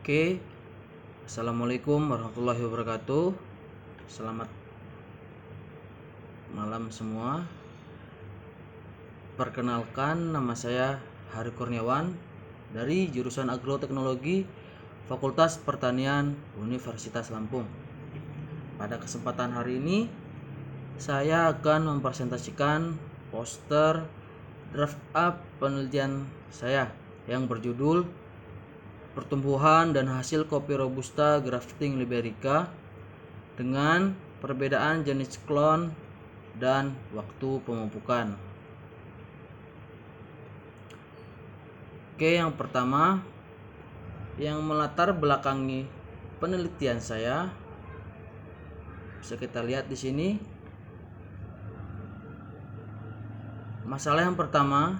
Oke, Assalamualaikum warahmatullahi wabarakatuh. Selamat malam semua. Perkenalkan, nama saya Hari Kurniawan dari jurusan Agroteknologi Fakultas Pertanian Universitas Lampung. Pada kesempatan hari ini, saya akan mempresentasikan poster draft up penelitian saya yang berjudul Pertumbuhan dan hasil kopi Robusta grafting Liberica dengan perbedaan jenis klon dan waktu pemupukan. Oke, yang pertama yang melatar belakangi penelitian saya bisa kita lihat di sini. Masalah yang pertama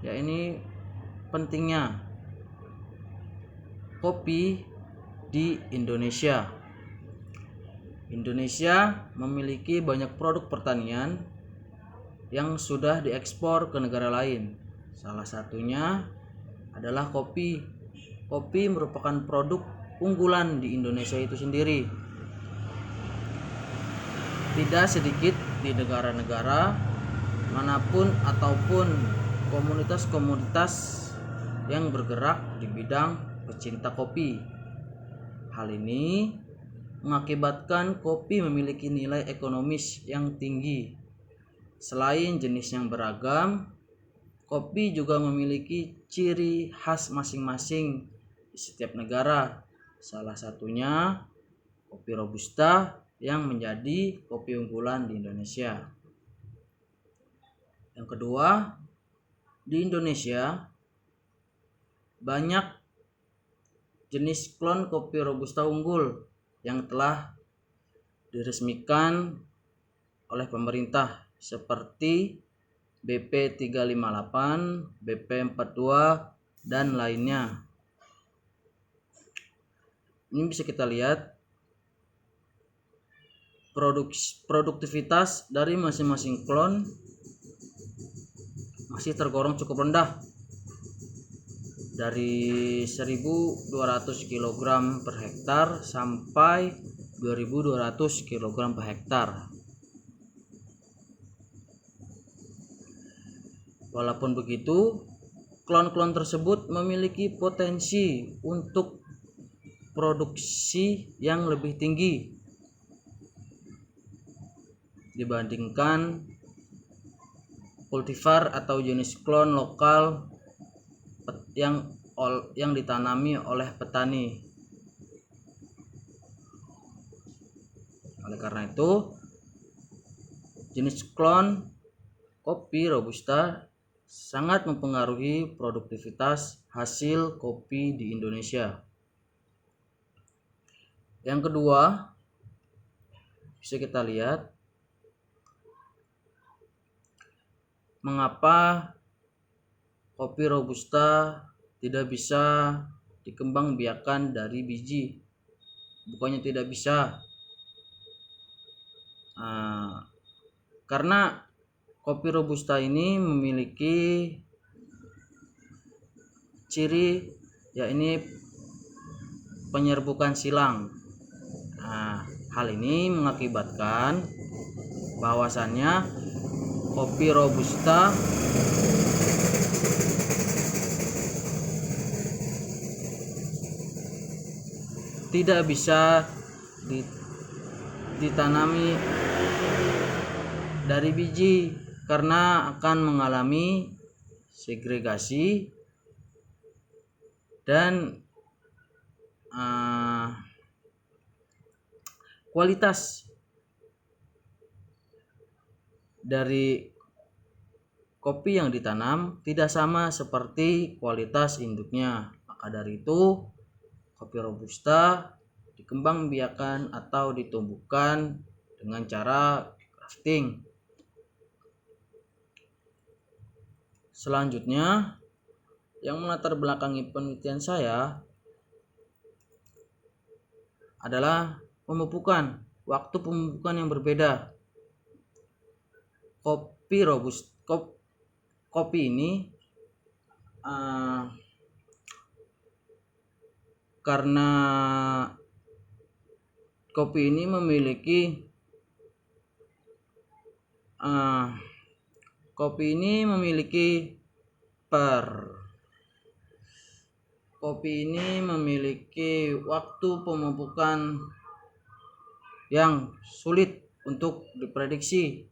yakni pentingnya kopi di Indonesia. Indonesia memiliki banyak produk pertanian yang sudah diekspor ke negara lain. Salah satunya adalah kopi. Kopi merupakan produk unggulan di Indonesia itu sendiri. Tidak sedikit di negara-negara manapun ataupun komunitas-komunitas yang bergerak di bidang pecinta kopi. Hal ini mengakibatkan kopi memiliki nilai ekonomis yang tinggi. Selain jenis yang beragam, kopi juga memiliki ciri khas masing-masing di setiap negara. Salah satunya kopi Robusta yang menjadi kopi unggulan di Indonesia. Yang kedua, di Indonesia banyak jenis klon kopi Robusta unggul yang telah diresmikan oleh pemerintah seperti BP 358, BP 42 dan lainnya. Ini bisa kita lihat produktivitas dari masing-masing klon masih tergolong cukup rendah, dari 1.200 kg per hektar sampai 2.200 kg per hektar. Walaupun begitu, klon-klon tersebut memiliki potensi untuk produksi yang lebih tinggi dibandingkan kultivar atau jenis klon lokal yang ditanami oleh petani. Oleh karena itu, jenis klon kopi Robusta sangat mempengaruhi produktivitas hasil kopi di Indonesia. Yang kedua, bisa kita lihat mengapa kopi Robusta tidak bisa dikembangbiakan dari biji. Bukannya tidak bisa, karena kopi Robusta ini memiliki ciri yakni penyerbukan silang. Hal ini mengakibatkan bahwasannya kopi Robusta tidak bisa ditanami dari biji karena akan mengalami segregasi dan kualitas dari kopi yang ditanam tidak sama seperti kualitas induknya. Maka dari itu, kopi Robusta dikembangbiakan atau ditumbuhkan dengan cara grafting. Selanjutnya, yang melatar belakangi penelitian saya adalah pemupukan, waktu pemupukan yang berbeda. Kopi ini karena kopi ini memiliki waktu pemupukan yang sulit untuk diprediksi.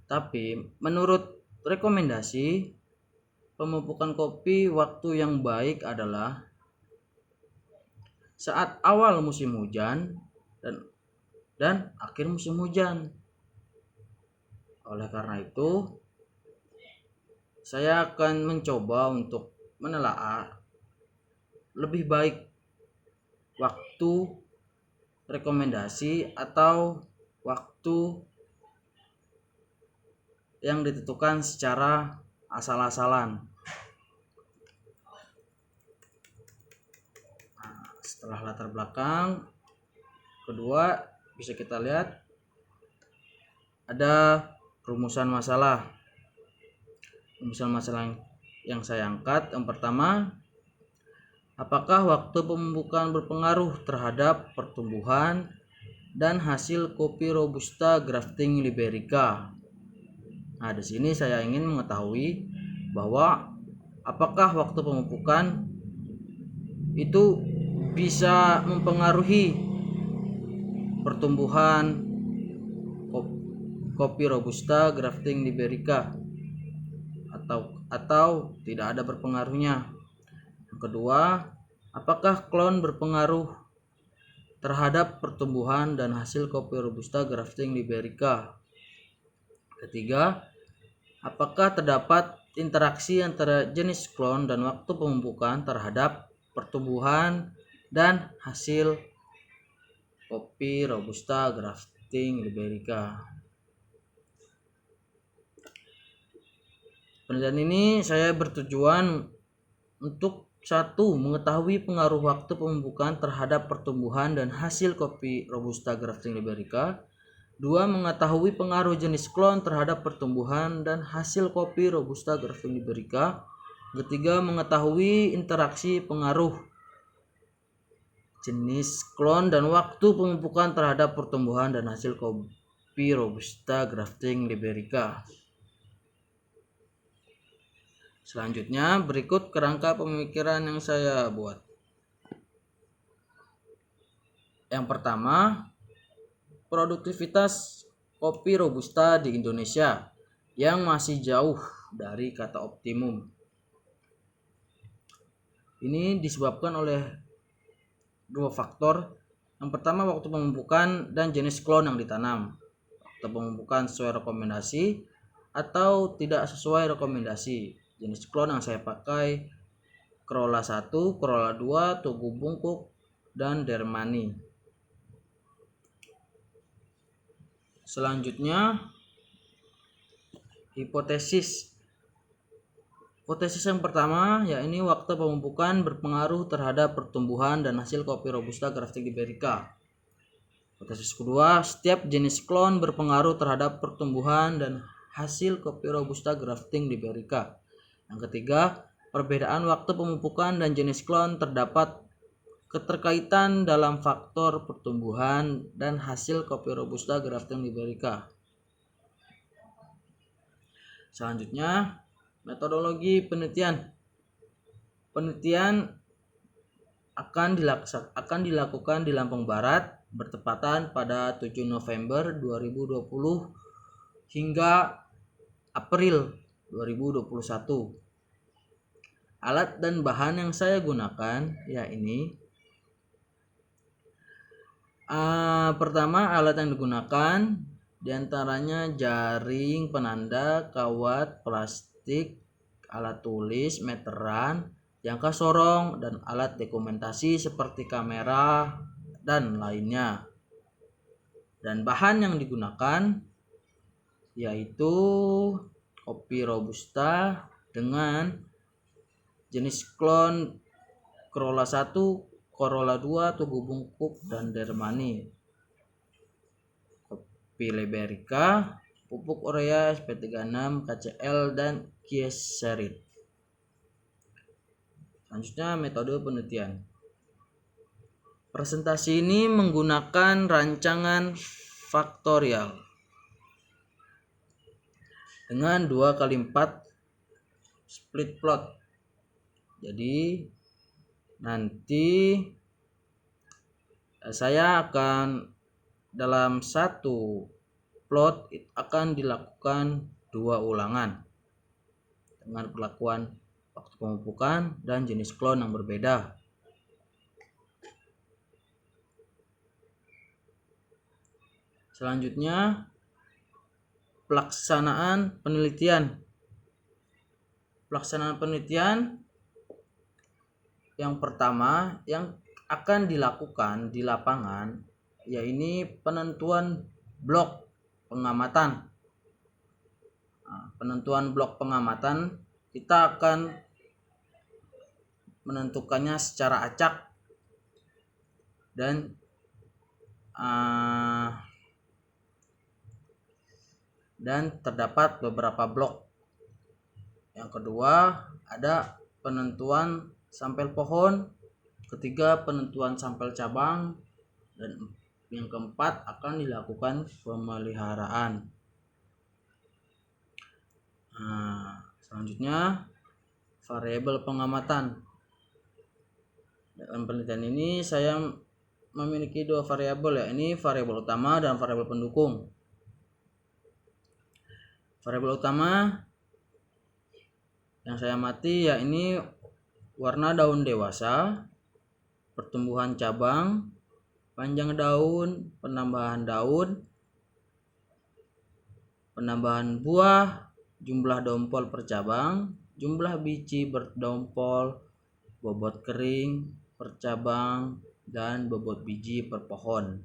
Tapi menurut rekomendasi pemupukan kopi, waktu yang baik adalah saat awal musim hujan dan akhir musim hujan. Oleh karena itu, saya akan mencoba untuk menelaah lebih baik waktu rekomendasi atau waktu yang ditentukan secara asal-asalan. Setelah latar belakang kedua, bisa kita lihat ada rumusan masalah yang saya angkat. Yang pertama, apakah waktu pemupukan berpengaruh terhadap pertumbuhan dan hasil kopi Robusta grafting Liberica? Nah, di sini saya ingin mengetahui bahwa apakah waktu pemupukan itu bisa mempengaruhi pertumbuhan kopi Robusta grafting Liberica atau tidak ada berpengaruhnya. Yang kedua, apakah klon berpengaruh terhadap pertumbuhan dan hasil kopi Robusta grafting Liberica? Ketiga, apakah terdapat interaksi antara jenis klon dan waktu pemupukan terhadap pertumbuhan dan hasil kopi Robusta grafting Liberica? Penelitian ini saya bertujuan untuk satu, mengetahui pengaruh waktu pemupukan terhadap pertumbuhan dan hasil kopi Robusta grafting Liberica. 2. Mengetahui pengaruh jenis klon terhadap pertumbuhan dan hasil kopi Robusta grafting Liberica. Ketiga, mengetahui interaksi pengaruh jenis klon dan waktu pemupukan terhadap pertumbuhan dan hasil kopi Robusta grafting Liberica. Selanjutnya, berikut kerangka pemikiran yang saya buat. Yang pertama, produktivitas kopi Robusta di Indonesia yang masih jauh dari kata optimum. Ini disebabkan oleh dua faktor. Yang pertama, waktu pemupukan dan jenis klon yang ditanam. Waktu pemupukan sesuai rekomendasi atau tidak sesuai rekomendasi. Jenis klon yang saya pakai Corolla 1, Corolla 2, Tugu Bungkuk, dan Dermani. Selanjutnya, hipotesis yang pertama, yakni waktu pemupukan berpengaruh terhadap pertumbuhan dan hasil kopi Robusta grafting Liberica. Hipotesis kedua, setiap jenis klon berpengaruh terhadap pertumbuhan dan hasil kopi Robusta grafting Liberica. Yang ketiga, perbedaan waktu pemupukan dan jenis klon terdapat keterkaitan dalam faktor pertumbuhan dan hasil kopi Robusta grafting Liberica. Selanjutnya, metodologi penelitian. Penelitian akan dilakukan di Lampung Barat bertepatan pada 7 November 2020 hingga April 2021. Alat dan bahan yang saya gunakan yakni pertama, alat yang digunakan diantaranya jaring penanda, kawat plastik, alat tulis, meteran, jangka sorong, dan alat dokumentasi seperti kamera dan lainnya. Dan bahan yang digunakan yaitu kopi Robusta dengan jenis klon Corolla 1, Corolla 2, Tugu Bungkuk, dan Dermani. Kopi Liberica, pupuk urea SP36, KCL, dan Kieserit. Selanjutnya metode penelitian. Presentasi ini menggunakan rancangan faktorial dengan 2x4 split plot. Jadi nanti saya akan dalam satu plot akan dilakukan 2 ulangan dengan perlakuan waktu pemupukan dan jenis klon yang berbeda. Selanjutnya, pelaksanaan penelitian. Pelaksanaan penelitian yang pertama yang akan dilakukan di lapangan yaitu penentuan blok pengamatan. Penentuan blok pengamatan kita akan menentukannya secara acak dan terdapat beberapa blok. Yang kedua ada penentuan sampel pohon, ketiga penentuan sampel cabang, dan yang keempat akan dilakukan pemeliharaan. Selanjutnya variabel pengamatan. Dalam penelitian ini saya memiliki 2 variabel, yakni variabel utama dan variabel pendukung. Variabel utama yang saya amati yakni warna daun dewasa, pertumbuhan cabang, panjang daun, penambahan buah, jumlah dompol per cabang, jumlah biji berdompol, bobot kering per cabang, dan bobot biji per pohon.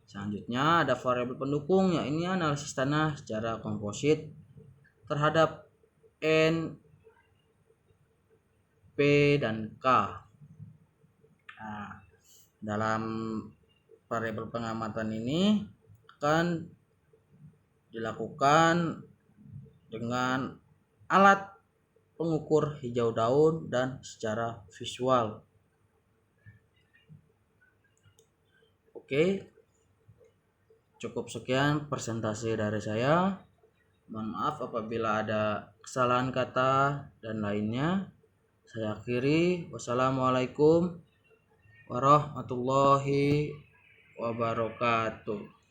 Selanjutnya ada variabel pendukung, yakni analisis tanah secara komposit terhadap N, P, dan K. Dalam variabel pengamatan ini akan dilakukan dengan alat pengukur hijau daun dan secara visual. Oke, cukup sekian presentasi dari saya. Mohon maaf apabila ada kesalahan kata dan lainnya. Saya akhiri. Wassalamualaikum warahmatullahi wabarakatuh.